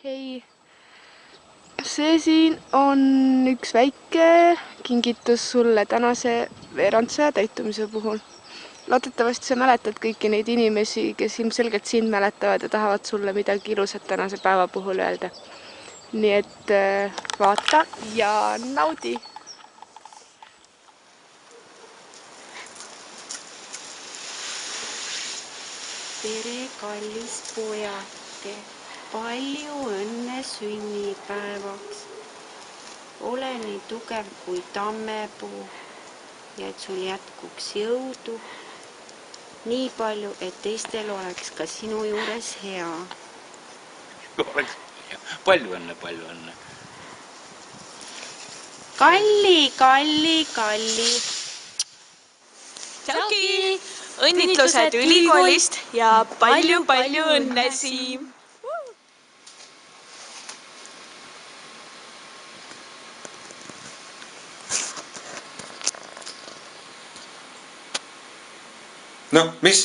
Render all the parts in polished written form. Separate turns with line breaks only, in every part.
Hei, see siin on üks väike kingitus sulle tänase veerandsaja täitumise puhul. Loodetavasti sa mäletad kõiki neid inimesi, kes ilmselgelt sind mäletavad ja tahavad sulle midagi ilusat tänase päeva puhul öelda. Nii et vaata ja naudi!
Tere, kallis pojake! Palju õnne sünnipäevaks. Ole nii tugev kui tammepuu ja et sul jätkuks jõudu. Nii palju, et teistel oleks ka sinu juures hea.
Palju õnne, palju õnne.
Kalli.
Tšauki! Õnnitlused ülikoolist ja palju õnne, Siim!
No, mis?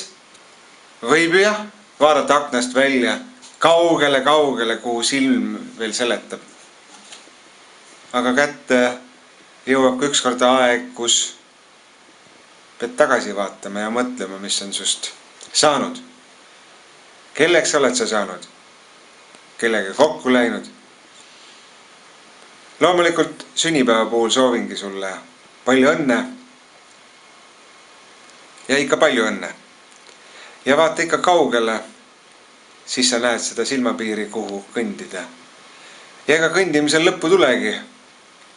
Võib jah vaadata aknast välja kaugele, kuhu silm veel seletab. Aga kätte jõuab ka ükskord aeg, kus pead tagasi vaatama ja mõtlema, mis on sust saanud. Kelleks oled sa saanud? Kellega kokku läinud? Loomulikult sünnipäeva puhul soovingi sulle palju õnne. Ja ikka palju õnne. Ja vaata ikka kaugele, siis sa näed seda silmapiiri, kuhu kõndida. Ja ega kõndimisel lõppu tulegi,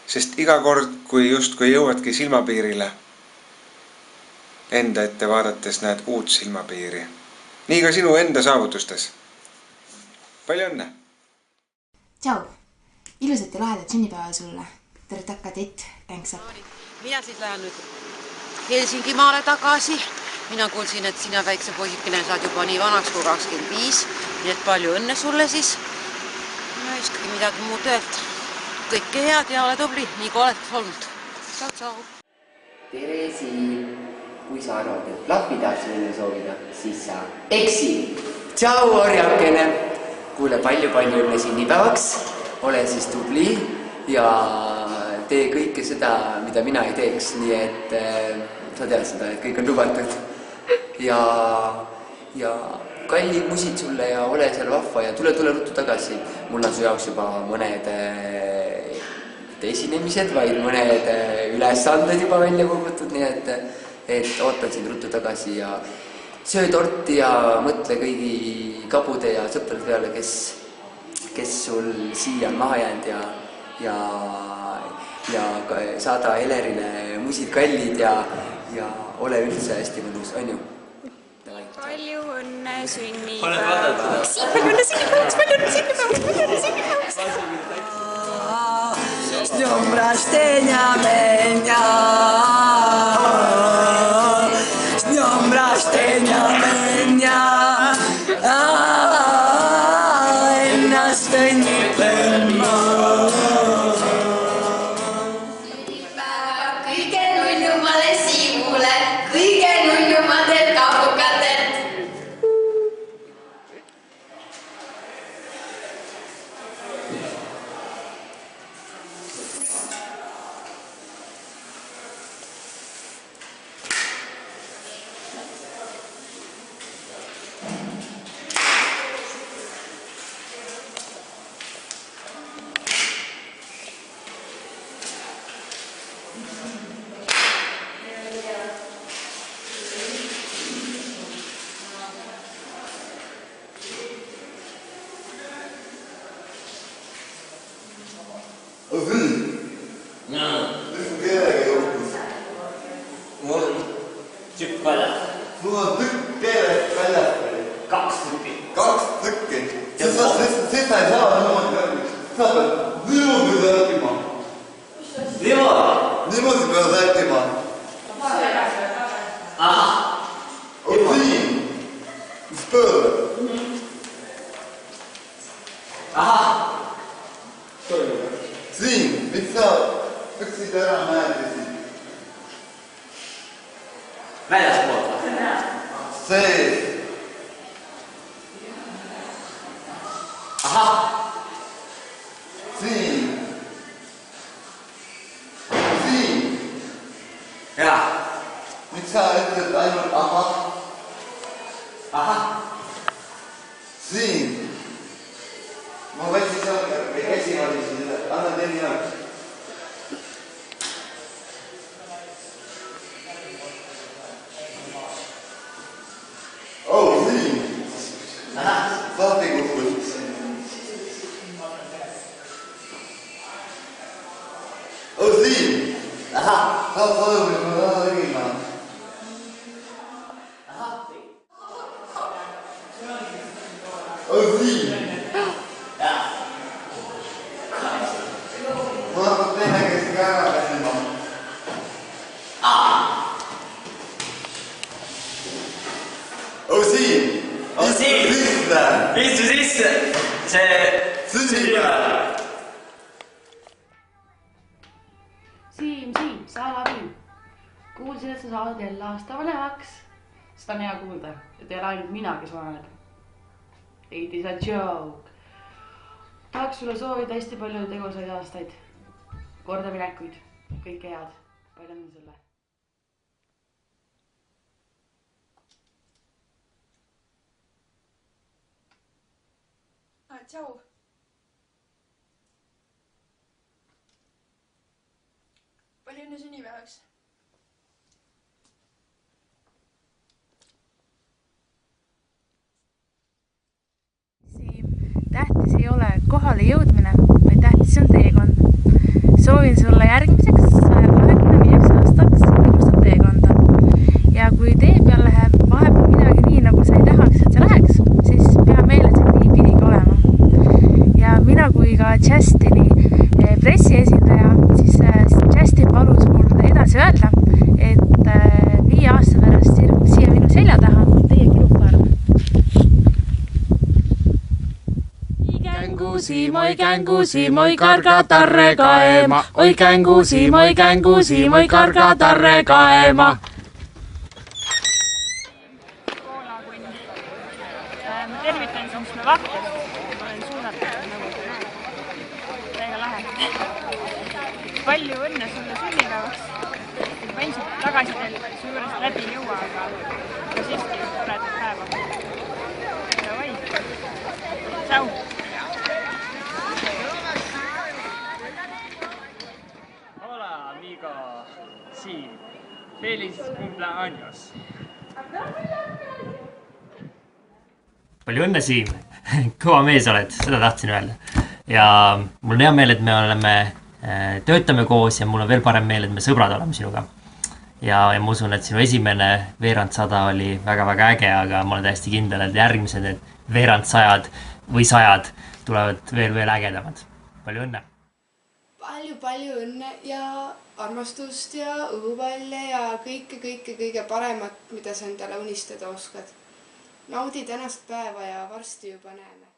sest iga kord, kui justkui jõuadki silmapiirile, enda ette vaadates näed uut silmapiiri. Nii ka sinu enda saavutustes. Palju õnne!
Tšau! Ilusat ja lahedat sünnipäeva sulle. Tere takka teit, thanks up.
Mina siis lähen nüüd Helsingi maale tagasi. Mina kuulsin, et sina väikse poisikene saad juba nii vanaks kui 25. Nii et palju õnne sulle siis. Ma ei oskagi midagi muud öelda. Kõike head ja ole tubli, nii kui oled olnud. Tšau.
Tere Siim! Kui sa arvad, et plahvi tahaks enne soovida, siis sa eksid. Tšau, orjakene! Kuule palju õnne sünnipäevaks. Ole siis tubli ja tee kõike seda, mida mina ei teeks, nii et sa tead seda, et kõik on lubatud. Ja kalli musid sulle ja ole seal vahva ja tule ruttu tagasi. Mul on su jaoks juba mõned esinemised, vaid mõned ülesanded juba välja kogutud, nii et ootan sind ruttu tagasi ja söö torti ja mõtle kõigi kabude ja sõprade peale, kes sul siia on maha jäänud ja saada Elerile musid kallid ja ole üldse hästi mõnus, on ju?
Palju õnne sünnipäevaks! Palju õnne sünnipäevaks!
S dňom raštenia mňa, s dňom raštenia mňa, na stejný plno.
Kõige nunnumale Siimule, kõige nunnumadel kabukatel.
Tükk väljas.
Mul on tükk teelest väljas.
2 tükki.
2 tükki. Seda ei saa niimoodi rääkima. Sa pead niimoodi rääkima. Niimoodi pead rääkima.
Ahah.
Siin. Mis pööre?
Ahah.
Siin. Miks sa püksid ära määrisid?
Väljaspoolta.
Sees.
Ahah.
tähendab ainult ahah.
Ahah.
Siin. Ma võtsin seal, käsi valitsin, annan teile jaoks. Oh, siin. Saate kukkus. Oh, siin. Saab kodu, mis ma tahan tegema. Oh, siin. Ma hakkab teine käsi ka ära käsima. Oh, siin.
Istu sisse. See sünnipäev.
Siim, Saala Viim. Kuulsin, et sa saad jälle aasta vanemaks. Seda on hea kuulda, et ei ole ainult mina, kes vananeb. It is a joke. Tahaks sulle soovida hästi palju tegusaid aastaid. Kordaminekuid. Kõike head. Palju õnne sulle.
Tšau. Palju õnne sünnipäevaks.
Siim, tähtis ei ole kohale jõudmine, vaid tähtis on teekond. Soovin sulle järgmiseks 125 aastaks ilusat teekonda. Ja kui tee peal läheb vahepeal midagi nii, nagu sa ei tahaks, et see läheks, siis pea meeles, et nii pidigi olema. Ja mina kui ka Justini pressiesindaja, siis Justin palus mul edasi öelda, et 5 aasta pärast sirgub siia minu selja taha teie kiluparm.
Moi kängusi, moi karga tarre kaema. Oi kängusi, moi karga tarre kaema.
Ma tervitan sind sulle vahtel. Ma olen suunatud nagu täiega lahe. Palju õnne sulle sünnipäevaks. Ma ilmselt tagasi teil su juurest läbi ei jõua, aga siiski toredat päeva. Davai. Tšau.
Hola, amigo. Sí. Feliz cumpleaños.
Palju õnne, Siim! Kõva mees oled, seda tahtsin öelda. Ja mul on hea meel, et me töötame koos ja mul on veel parem meel, et me sõbrad oleme sinuga. Ja ma usun, et sinu esimene veerand 100 oli väga-väga äge, aga ma olen täiesti kindel, et järgmised veerand 100 või 100 tulevad veel ägedamad. Palju õnne!
Palju õnne ja armastust ja õupalle ja kõike paremat, mida sa endale unistada oskad. Naudi tänast päeva ja varsti juba näeme.